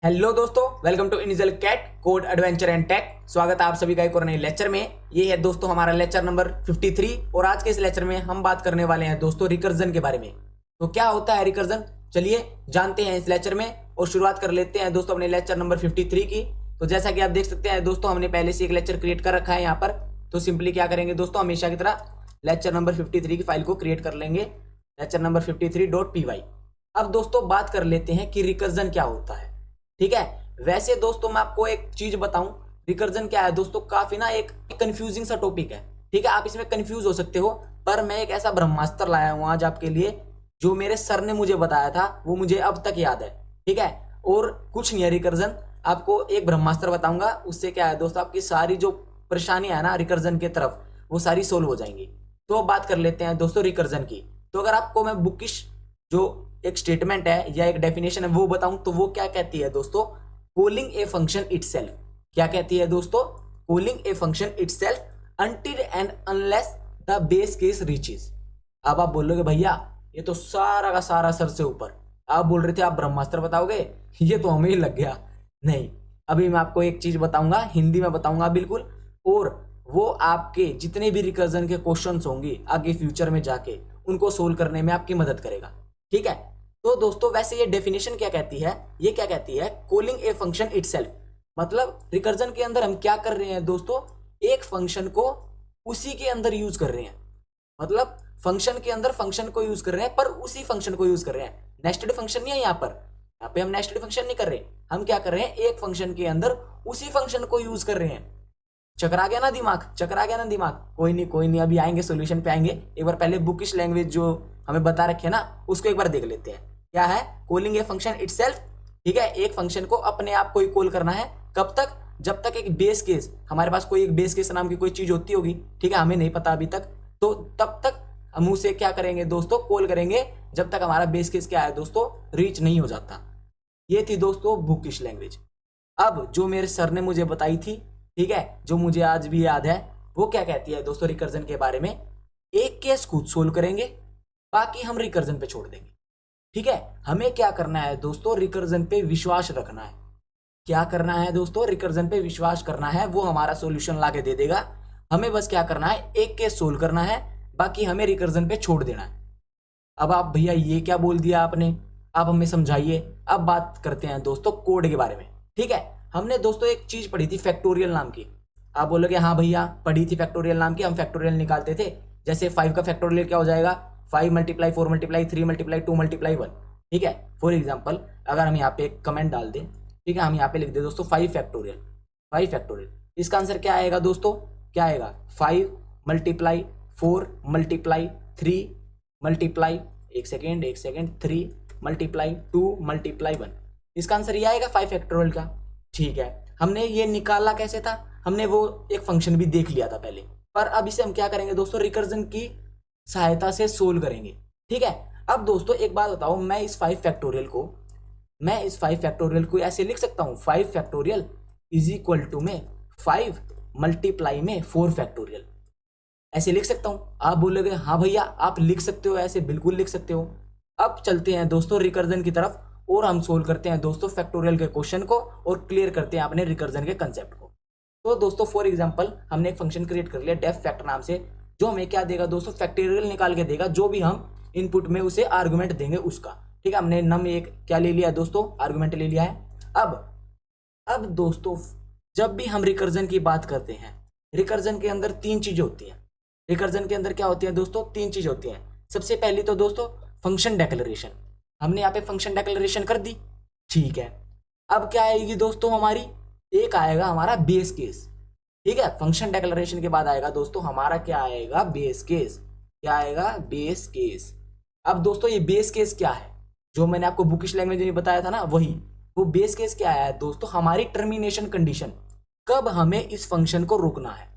Hello दोस्तों, welcome to initial cat code adventure and tech. स्वागत है आप सभी का एक और नए लेक्चर में। ये है दोस्तों हमारा लेक्चर नंबर 53 और आज के इस लेक्चर में हम बात करने वाले हैं दोस्तों रिकर्जन के बारे में। तो क्या होता है रिकर्जन, चलिए जानते हैं इस लेक्चर में और शुरुआत कर लेते हैं दोस्तों अपने लेक्चर नंबर 53 की। तो जैसा कि आप देख सकते हैं दोस्तों, हमने पहले से एक लेक्चर क्रिएट कर रखा है यहाँ पर। तो सिंपली क्या करेंगे दोस्तों, हमेशा की तरह लेक्चर नंबर 53 की फाइल को क्रिएट कर लेंगे, लेक्चर नंबर 53.py। अब दोस्तों बात कर लेते हैं कि रिकर्जन क्या होता है। ठीक है, वैसे दोस्तों मैं आपको एक चीज बताऊं, रिकर्जन क्या है दोस्तों, काफी ना एक कंफ्यूजिंग सा टॉपिक है। ठीक है, आप इसमें कंफ्यूज हो सकते हो, पर मैं एक ऐसा ब्रह्मास्त्र लाया हूं आज आपके लिए जो मेरे सर ने मुझे बताया था, वो मुझे अब तक याद है। ठीक है, और कुछ नहीं है रिकर्जन, आपको एक ब्रह्मास्त्र बताऊंगा, उससे क्या है दोस्तों आपकी सारी जो परेशानियां है ना रिकर्जन के तरफ, वो सारी सोल्व हो जाएंगी। तो अब बात कर लेते हैं दोस्तों रिकर्जन की। तो अगर आपको मैं बुकिश जो एक स्टेटमेंट है या एक डेफिनेशन है वो बताऊं, तो वो क्या कहती है दोस्तों, कॉलिंग ए फंक्शन इटसेल्फ। क्या कहती है दोस्तों, calling a function itself until and unless the base case reaches. अब आप बोलोगे भैया ये तो सारा का सारा सर से ऊपर, आप बोल रहे थे आप ब्रह्मास्त्र बताओगे, ये तो हमें ही लग गया। नहीं, अभी मैं आपको एक चीज बताऊंगा, हिंदी में बताऊंगा बिल्कुल, और वो आपके जितने भी रिकर्जन के क्वेश्चंस होंगे आगे फ्यूचर में जाके उनको सोल्व करने में आपकी मदद करेगा। ठीक है, तो दोस्तों वैसे ये डेफिनेशन क्या कहती है, ये क्या कहती है, कॉलिंग ए फंक्शन इटसेल्फ, मतलब रिकर्जन के अंदर हम क्या कर रहे हैं दोस्तों, एक फंक्शन को उसी के अंदर यूज कर रहे हैं। मतलब फंक्शन के अंदर फंक्शन को यूज कर रहे हैं, पर उसी फंक्शन को यूज कर रहे हैं। नेस्टेड फंक्शन नहीं है यहाँ पर, यहाँ पे हम नेस्टेड फंक्शन नहीं कर रहे, हम क्या कर रहे हैं, एक फंक्शन के अंदर उसी फंक्शन को यूज कर रहे हैं। चकरा गया ना दिमाग, चकरा गया ना दिमाग, कोई नहीं कोई नहीं, अभी आएंगे सोल्यूशन पे आएंगे। एक बार पहले बुकिश लैंग्वेज जो हमें बता रखे है ना, उसको एक बार देख लेते हैं। क्या है, कॉलिंग ए फंक्शन इटसेल्फ। ठीक है, एक फंक्शन को अपने आप को ही कॉल करना है, कब तक, जब तक एक बेस केस, हमारे पास कोई एक बेस केस नाम की कोई चीज होती होगी, ठीक है, हमें नहीं पता अभी तक, तो तब तक हम उसे क्या करेंगे दोस्तों, कॉल करेंगे, जब तक हमारा बेस केस क्या है दोस्तों, रीच नहीं हो जाता। ये थी दोस्तों बुकिश लैंग्वेज। अब जो मेरे सर ने मुझे बताई थी, ठीक है, जो मुझे आज भी याद है, वो क्या कहती है दोस्तों रिकर्जन के बारे में, एक केस खुद सोल्व करेंगे, बाकी हम रिकर्जन पे छोड़ देंगे। ठीक है, हमें क्या करना है दोस्तों, रिकर्जन पे विश्वास रखना है। क्या करना है दोस्तों, रिकर्जन पे विश्वास करना है, वो हमारा सॉल्यूशन ला के दे देगा। हमें बस क्या करना है, एक केस सोल्व करना है, बाकी हमें रिकर्जन पे छोड़ देना है। अब आप भैया ये क्या बोल दिया आपने, आप हमें समझाइए। अब बात करते हैं दोस्तों कोड के बारे में। ठीक है, हमने दोस्तों एक चीज पढ़ी थी फैक्टोरियल नाम की। आप बोलोगे हाँ भैया पढ़ी थी फैक्टोरियल नाम की, हम फैक्टोरियल निकालते थे। जैसे 5 का फैक्टोरियल क्या हो जाएगा, 5 मल्टीप्लाई 4 मल्टीप्लाई 3 मल्टीप्लाई 2 मल्टीप्लाई 1। ठीक है, फॉर एग्जाम्पल अगर हम यहाँ पे एक कमेंट डाल दें, ठीक है, हम यहाँ पे लिख दें दोस्तों 5 फैक्टोरियल, 5 फैक्टोरियल, इसका आंसर क्या आएगा दोस्तों, क्या आएगा, 5 मल्टीप्लाई 4 मल्टीप्लाई 3 मल्टीप्लाई, एक सेकेंड 3 मल्टीप्लाई 2 मल्टीप्लाई 1, इसका आंसर ये आएगा 5 फैक्टोरियल का। ठीक है, हमने ये निकाला कैसे था, हमने वो एक फंक्शन भी देख लिया था पहले, पर अब इसे हम क्या करेंगे दोस्तों, रिकर्जन की सहायता से सोल्व करेंगे। ठीक है, अब दोस्तों एक बात बताओ, मैं इस 5 फैक्टोरियल को ऐसे लिख सकता हूँ, 5 फैक्टोरियल इज इक्वल टू में 5 मल्टीप्लाई में 4 फैक्टोरियल, ऐसे लिख सकता हूं। आप बोलोगे हाँ भैया आप लिख सकते हो, ऐसे बिल्कुल लिख सकते हो। अब चलते हैं दोस्तों रिकर्जन की तरफ और हम सोल्व करते हैं दोस्तों फैक्टोरियल के क्वेश्चन को और क्लियर करते हैं अपने रिकर्जन के कंसेप्ट को। तो दोस्तों फॉर एग्जांपल हमने एक फंक्शन क्रिएट कर लिया डेफ फैक्ट नाम से, जो हमें क्या देगा दोस्तों, फैक्टोरियल निकाल के देगा, जो भी हम इनपुट में उसे आर्गुमेंट देंगे उसका। ठीक है, हमने नम एक क्या ले लिया दोस्तों, आर्गुमेंट ले लिया है। अब दोस्तों जब भी हम रिकर्जन की बात करते हैं, रिकर्जन के अंदर 3 चीजें होती हैं। रिकर्जन के अंदर क्या होती है दोस्तों, 3 चीजें होती हैं। सबसे पहली तो दोस्तों फंक्शन डेक्लेरेशन, हमने यहाँ पे फंक्शन डेक्लेरेशन कर दी। ठीक है, अब क्या आएगी दोस्तों हमारी, एक आएगा हमारा बेस केस। ठीक है, फंक्शन डेक्लेरेशन के बाद आएगा दोस्तों हमारा क्या आएगा, बेस केस। क्या आएगा, बेस केस। अब दोस्तों ये बेस केस क्या है, जो मैंने आपको बुकिश लैंग्वेज में बताया था ना, वही वो बेस केस क्या है दोस्तों, हमारी टर्मिनेशन कंडीशन, कब हमें इस फंक्शन को रोकना है,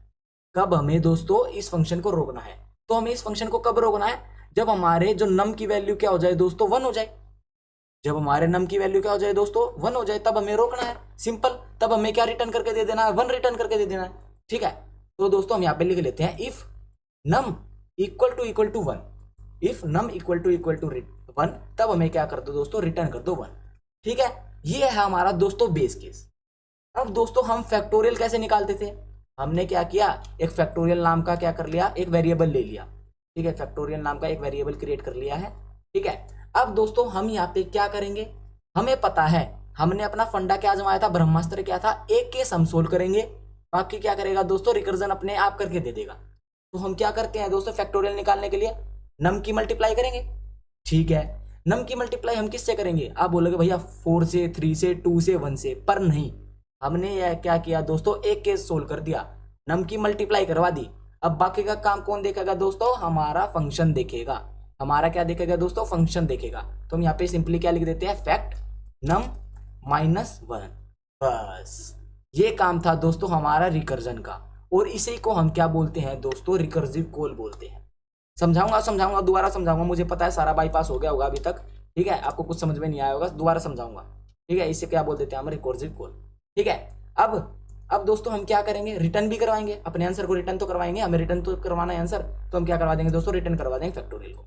कब हमें दोस्तों इस फंक्शन को रोकना है। तो हमें इस फंक्शन को कब रोकना है, जब हमारे जो नम की वैल्यू क्या हो जाए दोस्तों, 1 हो जाए। जब हमारे नम की वैल्यू क्या हो जाए दोस्तों, 1 हो जाए, तब हमें रोकना है, सिंपल। तब हमें क्या रिटर्न करके दे देना है, 1 रिटर्न करके दे देना है। ठीक है, तो दोस्तों हम यहाँ पे लिख लेते हैं if num equal to 1, if num equal to 1, तब हमें क्या कर दो दोस्तों, रिटर्न कर दो 1। ठीक है, ये है हमारा दोस्तों बेस केस। अब दोस्तों हम फैक्टोरियल कैसे निकालते थे, हमने क्या किया, एक फैक्टोरियल नाम का क्या कर लिया, एक वेरिएबल ले लिया। ठीक है, फैक्टोरियल नाम का एक वेरिएबल क्रिएट कर लिया है। ठीक है, अब दोस्तों हम यहाँ पे क्या करेंगे, हमें पता है हमने अपना फंडा क्या आजमाया था, ब्रह्मास्त्र क्या था, एक केस हम सोल्व करेंगे, बाकी क्या करेगा दोस्तों, रिकर्जन अपने आप करके दे देगा। तो हम क्या करते हैं दोस्तों, फैक्टोरियल निकालने के लिए नम की मल्टीप्लाई करेंगे। ठीक है, नम की मल्टीप्लाई हम किससे करेंगे, आप बोलोगे भैया 4 से, 3 से, 2 से, 1 से, पर नहीं, हमने यह क्या किया दोस्तों, एक केस सोल्व कर दिया, नम की मल्टीप्लाई करवा दी। अब बाकी का काम कौन देखेगा दोस्तों, हमारा फंक्शन देखेगा। हमारा क्या देखेगा दोस्तों, फंक्शन देखेगा। तो हम यहाँ पे सिंपली क्या लिख देते हैं, फैक्ट नम -1। बस ये काम था दोस्तों हमारा रिकर्जन का, और इसी को हम क्या बोलते हैं दोस्तों, रिकर्सिव कॉल बोलते हैं। समझाऊंगा दोबारा समझाऊंगा, मुझे पता है सारा बाईपास हो गया होगा अभी तक। ठीक है, आपको कुछ समझ में नहीं आया होगा, दोबारा समझाऊंगा। ठीक है, इसे क्या बोल देते हैं हम, रिकर्सिव कॉल। ठीक है, अब दोस्तों हम क्या करेंगे, रिटर्न भी करवाएंगे, अपने आंसर को रिटर्न तो करवाएंगे, हमें रिटर्न तो करवाना है आंसर, तो हम क्या करवा देंगे दोस्तों, रिटर्न करवा देंगे फैक्टोरियल को।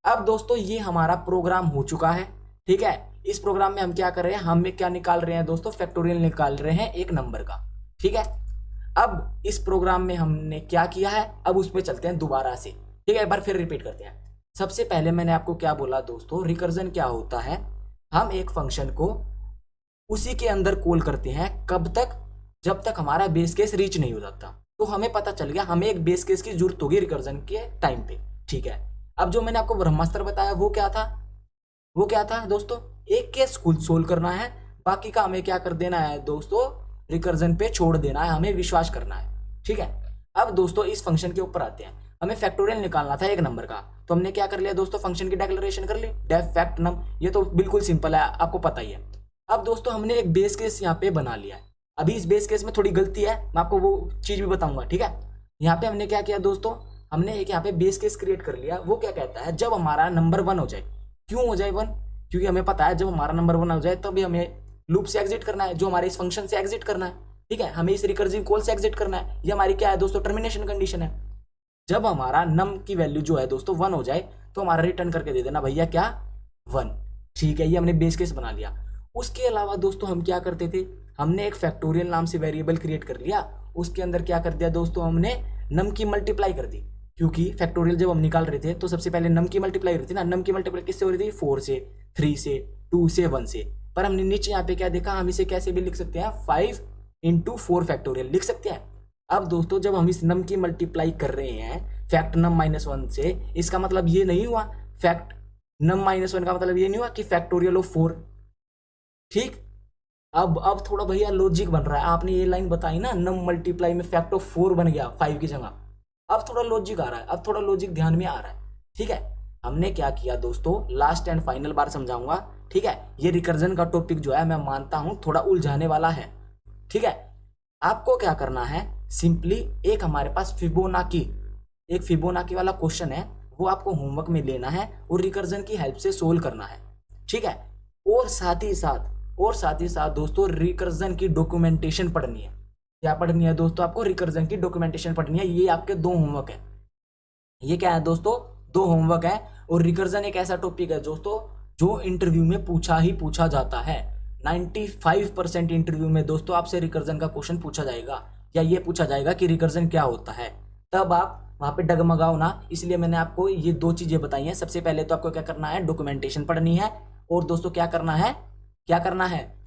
अब दोस्तों ये हमारा प्रोग्राम हो चुका है। ठीक है, इस प्रोग्राम में हम क्या कर रहे हैं, हम क्या निकाल रहे हैं दोस्तों, फैक्टोरियल निकाल रहे हैं एक नंबर का। ठीक है, अब इस प्रोग्राम में हमने क्या किया है, अब उस पर चलते हैं दोबारा से। ठीक है, एक बार फिर रिपीट करते हैं। सबसे पहले मैंने आपको क्या बोला दोस्तों, रिकर्जन क्या होता है, हम एक फंक्शन को उसी के अंदर कॉल करते हैं, कब तक, जब तक हमारा बेस केस रीच नहीं हो जाता। तो हमें पता चल गया हमें एक बेस केस की जरूरत होगी रिकर्जन के टाइम पे। ठीक है, अब जो मैंने आपको ब्रह्मास्त्र बताया वो क्या था, वो क्या था दोस्तों, एक केस खुद सोल्व करना है, बाकी का हमें क्या कर देना है दोस्तों, रिकर्जन पे छोड़ देना है, हमें विश्वास करना है। ठीक है, अब दोस्तों इस फंक्शन के ऊपर आते हैं, हमें फैक्टोरियल निकालना था एक नंबर का, तो हमने क्या कर लिया दोस्तों, फंक्शन की डिक्लेरेशन कर ली, डेफ फैक्ट नम, ये तो बिल्कुल सिंपल है, आपको पता ही है। अब दोस्तों हमने एक बेस केस यहाँ पे बना लिया है। अभी इस बेस केस में थोड़ी गलती है, मैं आपको वो चीज भी बताऊंगा। ठीक है, यहाँ पे हमने क्या किया दोस्तों, हमने एक यहाँ पे बेस केस क्रिएट कर लिया, वो क्या कहता है, जब हमारा नंबर 1 हो जाए। क्यों हो जाए 1, क्योंकि हमें पता है जब हमारा नंबर 1 हो जाए तभी हमें लूप से एग्जिट करना है, जो हमारे इस फंक्शन से एग्जिट करना है। ठीक है, हमें इस रिकर्सिव कॉल से एग्जिट करना है, ये हमारी क्या है दोस्तों, टर्मिनेशन कंडीशन है। जब हमारा नम की वैल्यू जो है दोस्तों 1 हो जाए तो हमारा रिटर्न करके दे देना भैया क्या, 1। ठीक है, ये हमने बेस केस बना लिया। उसके अलावा दोस्तों हम क्या करते थे, हमने एक फैक्टोरियल नाम से वेरिएबल क्रिएट कर लिया, उसके अंदर क्या कर दिया दोस्तों, हमने नम की मल्टीप्लाई कर दी। क्योंकि फैक्टोरियल जब हम निकाल रहे थे तो सबसे पहले नम की मल्टीप्लाई हो रही थी ना, नम की मल्टीप्लाई किससे हो रही थी, 4 से, 3 से, 2 से, 1 से। पर हमने नीचे यहाँ पे क्या देखा, हम इसे कैसे भी लिख सकते हैं, 5 × 4 फैक्टोरियल लिख सकते हैं। अब दोस्तों जब हम इस नम की मल्टीप्लाई कर रहे हैं फैक्ट नम -1 से, इसका मतलब ये नहीं हुआ, फैक्ट नम -1 का मतलब ये नहीं हुआ कि फैक्टोरियल ऑफ 4। ठीक, अब थोड़ा भैया लॉजिक बन रहा है, आपने ये लाइन बताई ना, नम मल्टीप्लाई में फैक्ट ऑफ 4 बन गया 5 की जगह, अब थोड़ा लॉजिक आ रहा है, अब थोड़ा लॉजिक ध्यान में आ रहा है। ठीक है, हमने क्या किया दोस्तों, लास्ट एंड फाइनल बार समझाऊंगा। ठीक है, ये रिकर्जन का टॉपिक जो है मैं मानता हूं थोड़ा उलझाने वाला है। ठीक है, आपको क्या करना है, सिंपली एक हमारे पास फिबोनाकी वाला क्वेश्चन है, वो आपको होमवर्क में लेना है और रिकर्जन की हेल्प से सोल्व करना है। ठीक है, और साथ ही साथ दोस्तों रिकर्जन की डॉक्यूमेंटेशन पढ़नी है। क्या पढ़नी है दोस्तों, आपको रिकर्जन की डॉक्यूमेंटेशन पढ़नी है। ये आपके 2 होमवर्क है, ये क्या है दोस्तों, 2 होमवर्क है। और रिकर्जन एक ऐसा टॉपिक है दोस्तों जो इंटरव्यू में पूछा जाता है। 95% इंटरव्यू में दोस्तों आपसे रिकर्जन का क्वेश्चन पूछा जाएगा, या ये पूछा जाएगा कि रिकर्जन क्या होता है, तब आप वहां पे डगमगाओ ना। इसलिए मैंने आपको ये 2 चीजें बताई हैं। सबसे पहले तो आपको क्या करना है, डॉक्यूमेंटेशन पढ़नी है, और दोस्तों क्या करना है,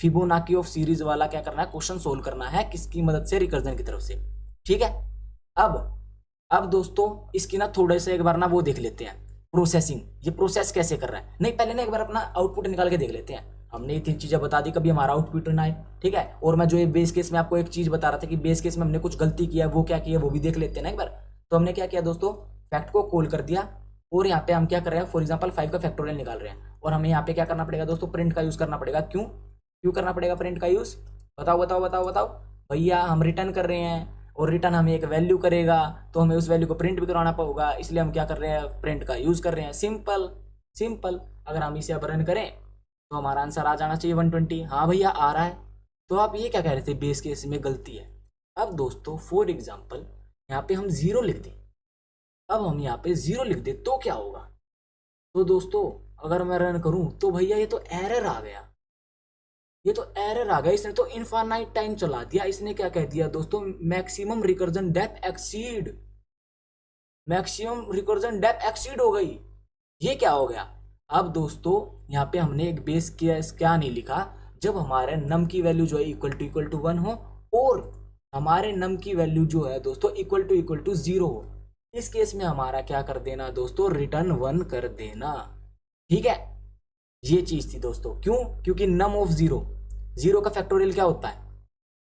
फिबोनाकी ऑफ सीरीज वाला क्या करना है, क्वेश्चन सोल्व करना है, किसकी मदद से, रिकर्जन की तरफ से। ठीक है, अब दोस्तों इसकी ना थोड़े से एक बार ना वो देख लेते हैं, प्रोसेसिंग, ये प्रोसेस कैसे कर रहा है। नहीं, पहले ना एक बार अपना आउटपुट निकाल के देख लेते हैं। हमने ये 3 चीजें बता दी, कभी हमारा आउटपुट ना आए। ठीक है, और मैं जो ये बेस केस में आपको एक चीज बता रहा था कि बेस केस में हमने कुछ गलती किया है, वो क्या किया वो भी देख लेते हैं ना एक बार। तो हमने क्या किया दोस्तों, फैक्ट को कॉल कर दिया, और यहाँ पे हम क्या कर रहे हैं, फॉर एग्जाम्पल 5 का फैक्टोरियल निकाल रहे हैं, और हमें यहाँ पे क्या करना पड़ेगा दोस्तों, प्रिंट का यूज करना पड़ेगा। क्यों करना पड़ेगा प्रिंट का यूज, बताओ भैया, हम रिटर्न कर रहे हैं, और रिटर्न हमें एक वैल्यू करेगा, तो हमें उस वैल्यू को प्रिंट भी करवाना पड़ेगा, इसलिए हम क्या कर रहे हैं, प्रिंट का यूज कर रहे हैं। सिंपल। अगर हम इसे अब रन करें तो हमारा आंसर आ जाना चाहिए 120। हाँ भैया आ रहा है। तो आप ये क्या कह रहे थे, बेस केस में गलती है। अब दोस्तों फॉर एग्जाम्पल यहाँ पे हम 0 लिख दें, अब हम यहाँ पे 0 लिख दें तो क्या होगा, तो दोस्तों अगर मैं रन करूं तो भैया ये तो एरर आ गया। ये तो एरर आ गया, इसने तो इनफाइनाइट टाइम चला दिया। इसने क्या कह दिया दोस्तों, maximum recursion depth exceed, maximum recursion depth exceed हो गई। ये क्या हो गया? अब दोस्तों यहाँ पे हमने एक बेस केस क्या नहीं लिखा, जब हमारे नम की वैल्यू जो है इक्वल टू 1 हो और हमारे नम की वैल्यू जो है दोस्तों इक्वल टू 0 हो, इस केस में हमारा क्या कर देना दोस्तों, रिटर्न 1 कर देना। ठीक है, ये चीज थी दोस्तों। क्यों? क्योंकि नम ऑफ जीरो, जीरो का फैक्टोरियल क्या होता है,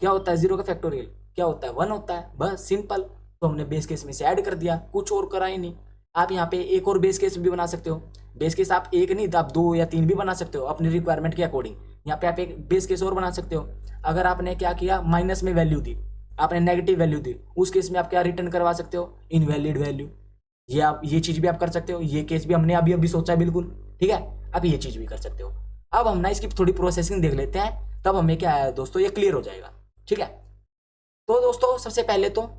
क्या होता है जीरो का फैक्टोरियल क्या होता है, 1 होता है, बस सिंपल। तो हमने बेस केस में से ऐड कर दिया, कुछ और करा ही नहीं। आप यहाँ पे एक और बेस केस भी बना सकते हो। बेस केस आप एक नहीं तो आप 2 या 3 भी बना सकते हो अपनी रिक्वायरमेंट के अकॉर्डिंग। यहाँ पे आप एक बेस केस और बना सकते हो। अगर आपने क्या किया, माइनस में वैल्यू दी, आपने नेगेटिव वैल्यू दी, उस केस में आप क्या रिटर्न करवा सकते हो, इनवैलिड वैल्यू। ये आप ये चीज भी आप कर सकते हो। ये केस भी हमने अभी अभी सोचा है बिल्कुल, ठीक है। आप ये चीज भी कर सकते हो। अब हम ना इसकी थोड़ी प्रोसेसिंग देख लेते हैं, तब हमें क्या है दोस्तों, ये क्लियर हो जाएगा। ठीक है, तो दोस्तों सबसे पहले तो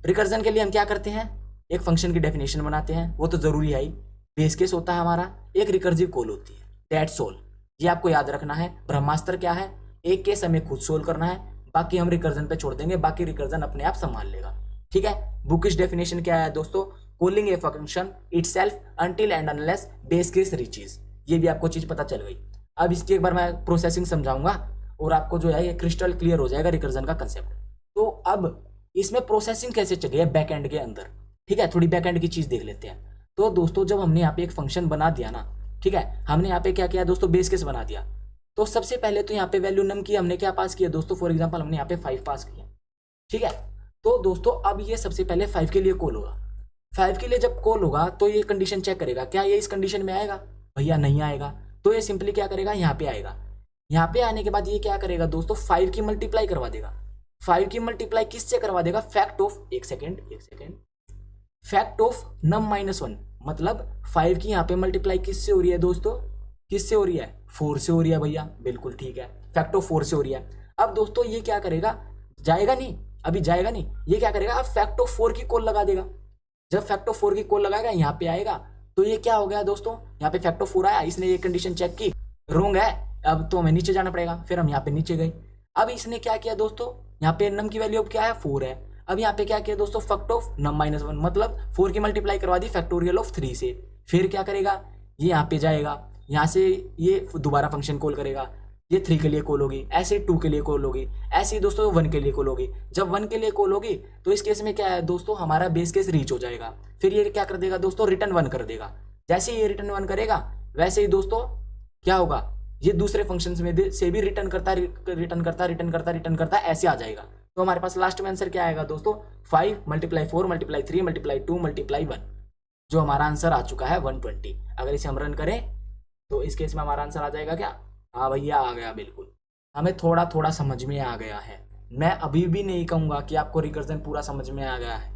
रिकर्जन के लिए हम क्या करते हैं, एक फंक्शन की डेफिनेशन बनाते हैं, वो तो जरूरी है ही। बेस केस होता है हमारा, एक रिकर्सिव कॉल होती है, दैट्स ऑल। ये आपको याद रखना है। ब्रह्मास्त्र क्या है, एक केस हमें खुद सोल्व करना है, बाकी हम रिकर्जन पे छोड़ देंगे, बाकी रिकर्जन अपने आप संभाल लेगा। ठीक है, बुकिश डेफिनेशन क्या है दोस्तों, calling a function itself until and unless base case reaches. ये भी आपको चीज पता चल गई। अब इसकी एक बार मैं प्रोसेसिंग समझाऊंगा और आपको जो है ये क्रिस्टल क्लियर हो जाएगा रिकर्जन का कंसेप्ट। तो अब इसमें प्रोसेसिंग कैसे चली है बैक एंड के अंदर, ठीक है, थोड़ी बैक एंड की चीज देख लेते हैं। तो दोस्तों जब हमने यहाँ पे एक फंक्शन बना दिया ना, ठीक है, हमने यहाँ पे क्या किया दोस्तों, बेस केस बना दिया। तो सबसे पहले तो यहाँ पे वैल्यू नम की हमने क्या पास किया दोस्तों, फॉर एग्जाम्पल हमने यहाँ पे 5 पास किया। ठीक है, तो दोस्तों अब ये सबसे पहले 5 के लिए कॉल होगा। 5 के लिए जब कॉल होगा तो ये कंडीशन चेक करेगा, क्या ये इस कंडीशन में आएगा, भैया नहीं आएगा। तो ये सिंपली क्या करेगा, यहाँ पे आएगा। यहाँ पे आने के बाद ये क्या करेगा दोस्तों, 5 की मल्टीप्लाई करवा देगा। 5 की मल्टीप्लाई किससे करवा देगा, फैक्ट ऑफ, एक सेकेंड, फैक्ट ऑफ नम -1, मतलब 5 की यहाँ पे मल्टीप्लाई किससे हो रही है दोस्तों, किससे हो रही है, 4 से हो रही है भैया, बिल्कुल ठीक है, फैक्ट ऑफ 4 से हो रही है। अब दोस्तों ये क्या करेगा, जाएगा नहीं, अभी जाएगा नहीं, ये क्या करेगा, अब फैक्ट ऑफ 4 की कॉल लगा देगा। जब फैक्ट ऑफ 4 की कॉल लगाएगा यहाँ पे आएगा, तो ये क्या हो गया दोस्तों, यहाँ पे फैक्ट ऑफ 4 आया, इसने ये कंडीशन चेक की, रोंग है, अब तो हमें नीचे जाना पड़ेगा। फिर हम यहाँ पे नीचे गए। अब इसने क्या किया दोस्तों, यहाँ पे नम की वैल्यू अब क्या है, 4 है। अब यहाँ पे क्या किया दोस्तों, फैक्ट ऑफ नम -1, मतलब 4 की मल्टीप्लाई करवा दी फैक्टोरियल ऑफ 3 से। फिर क्या करेगा, ये यहाँ पे जाएगा, यहाँ से ये दोबारा फंक्शन कॉल करेगा, ये 3 के लिए कॉल होगी, ऐसे 2 के लिए कॉल होगी, ऐसे ही दोस्तों 1 के लिए कॉल होगी। जब 1 के लिए कॉल होगी तो इस केस में क्या है दोस्तों, हमारा बेस केस रीच हो जाएगा। फिर ये क्या कर देगा दोस्तों, रिटर्न 1 कर देगा। जैसे ही ये रिटर्न 1 करेगा वैसे ही दोस्तों क्या होगा, ये दूसरे फंक्शंस में से भी रिटर्न करता ऐसे आ जाएगा। तो हमारे पास लास्ट में आंसर क्या आएगा दोस्तों, 5 × 4 × 3 × 2 × 1, जो हमारा आंसर आ चुका है 120। अगर इसे हम रन करें तो इस केस में हमारा आंसर आ जाएगा क्या, हाँ भैया आ गया, बिल्कुल। हमें थोड़ा थोड़ा समझ में आ गया है। मैं अभी भी नहीं कहूंगा कि आपको रिकर्जन पूरा समझ में आ गया है,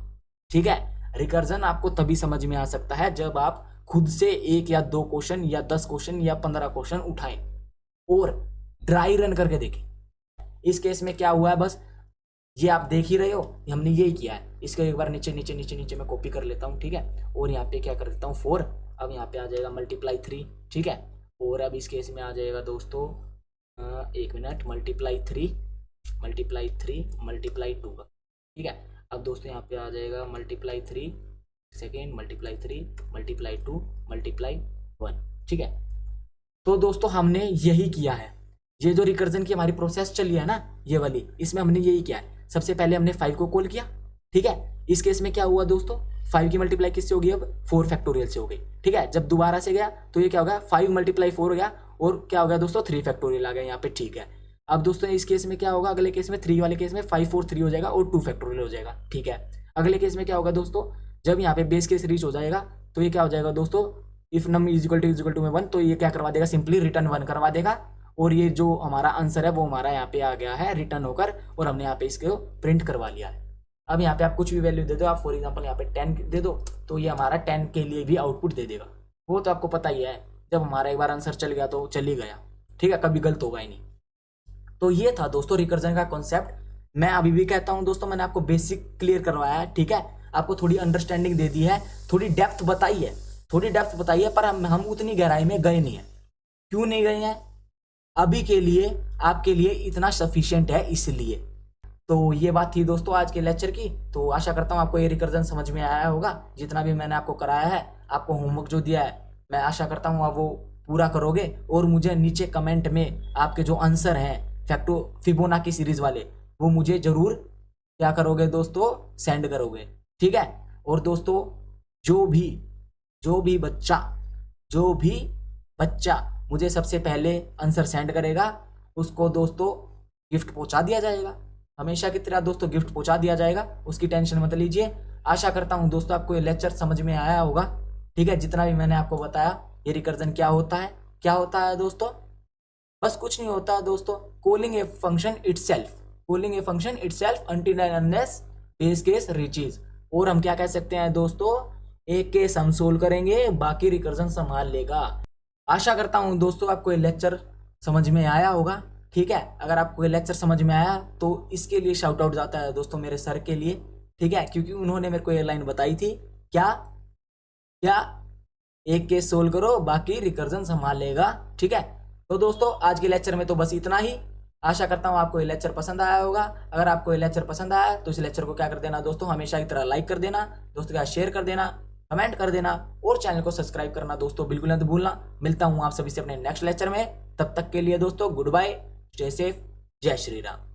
ठीक है। रिकर्जन आपको तभी समझ में आ सकता है जब आप खुद से 1 या 2 क्वेश्चन या 10 क्वेश्चन या 15 क्वेश्चन उठाएं और ड्राई रन करके देखें। इस केस में क्या हुआ है, बस ये आप देख ही रहे हो, हमने यही किया है। इसको एक बार नीचे नीचे नीचे नीचे मैं कॉपी कर लेता हूँ, ठीक है। और यहाँ पे क्या कर देता हूँ 4, अब यहाँ पे आ जाएगा मल्टीप्लाई 3, ठीक है। और अब इस केस में आ जाएगा दोस्तों 1 मिनट, मल्टीप्लाई 3 मल्टीप्लाई 2 का, ठीक है। अब दोस्तों यहाँ पे आ जाएगा multiply 3 second, multiply 3 multiply 2 multiply 1, ठीक है। तो दोस्तों हमने यही किया है। ये जो रिकर्जन की हमारी प्रोसेस चली है ना, ये वाली, इसमें हमने यही किया है। सबसे पहले हमने 5 को कॉल किया, ठीक है। इस केस में क्या हुआ दोस्तों, 5 की मल्टीप्लाई किससे होगी, अब 4 फैक्टोरियल से हो गई, ठीक है। जब दोबारा से गया तो ये क्या होगा, 5 × 4 हो गया, और क्या हो गया दोस्तों 3 फैक्टोरियल आ गया यहाँ पे, ठीक है। अब दोस्तों इस केस में क्या होगा, अगले केस में 3 वाले केस में 5 4 3 हो जाएगा और 2 फैक्टोरियल हो जाएगा, ठीक है। अगले केस में क्या होगा दोस्तों, जब यहाँ पे बेस केस रीच हो जाएगा तो ये क्या हो जाएगा दोस्तों, इफ नम = में 1, तो ये क्या करवा देगा, सिंपली रिटर्न 1 करवा देगा। और ये जो हमारा आंसर है वो हमारा यहाँ पे आ गया है रिटर्न होकर, और हमने यहाँ पे इसको प्रिंट करवा लिया है। अब यहाँ पे आप कुछ भी वैल्यू दे दो, आप फॉर एग्जांपल यहाँ पे 10 दे दो, तो ये हमारा 10 के लिए भी आउटपुट दे देगा। वो तो आपको पता ही है, जब हमारा एक बार आंसर चल गया तो चल ही गया, ठीक है, कभी गलत होगा ही नहीं। तो ये था दोस्तों रिकर्जन का कॉन्सेप्ट। मैं अभी भी कहता हूँ दोस्तों, मैंने आपको बेसिक क्लियर करवाया है, ठीक है। आपको थोड़ी अंडरस्टैंडिंग दे दी है, थोड़ी डेप्थ बताई है, पर हम उतनी गहराई में गए नहीं है। क्यों नहीं गए हैं, अभी के लिए आपके लिए इतना सफिशिएंट है इसलिए। तो ये बात थी दोस्तों आज के लेक्चर की। तो आशा करता हूँ आपको ये रिकर्जन समझ में आया होगा। जितना भी मैंने आपको कराया है, आपको होमवर्क जो दिया है, मैं आशा करता हूँ आप वो पूरा करोगे और मुझे नीचे कमेंट में आपके जो आंसर हैं फिबोनाची सीरीज वाले वो मुझे जरूर क्या करोगे दोस्तों, सेंड करोगे। ठीक है। और दोस्तों जो भी बच्चा मुझे सबसे पहले आंसर सेंड करेगा उसको दोस्तों गिफ्ट पहुंचा दिया जाएगा। हमेशा की तरह दोस्तों गिफ्ट पहुंचा दिया जाएगा, उसकी टेंशन मत लीजिए। आशा करता हूं दोस्तों आपको ये लेक्चर समझ में आया होगा। ठीक है। जितना भी मैंने आपको बताया ये रिकर्जन क्या होता है दोस्तों, बस कुछ नहीं होता दोस्तों, calling a function itself until and unless base case reaches. और हम क्या कह सकते हैं दोस्तों, एक केस हम सोल्व करेंगे, बाकी रिकर्जन संभाल लेगा। आशा करता हूं दोस्तों आपको ये लेक्चर समझ में आया होगा। ठीक है। अगर आपको ये लेक्चर समझ में आया तो इसके लिए शाउट आउट जाता है दोस्तों मेरे सर के लिए। ठीक है। क्योंकि उन्होंने मेरे को ये लाइन बताई थी, क्या एक केस सोल्व करो, बाकी रिकर्जन संभाल लेगा। ठीक है। तो दोस्तों आज के लेक्चर में तो बस इतना ही। आशा करता हूँ आपको ये लेक्चर पसंद आया होगा। अगर आपको ये लेक्चर पसंद आया तो इस लेक्चर को क्या कर देना दोस्तों, हमेशा की तरह लाइक कर देना, दोस्तों के साथ शेयर कर देना, कमेंट कर देना और चैनल को सब्सक्राइब करना दोस्तों बिल्कुल मत भूलना। मिलता हूँ आप सभी से अपने नेक्स्ट लेक्चर में। तब तक के लिए दोस्तों गुड बाय, स्टे सेफ, जय श्री राम।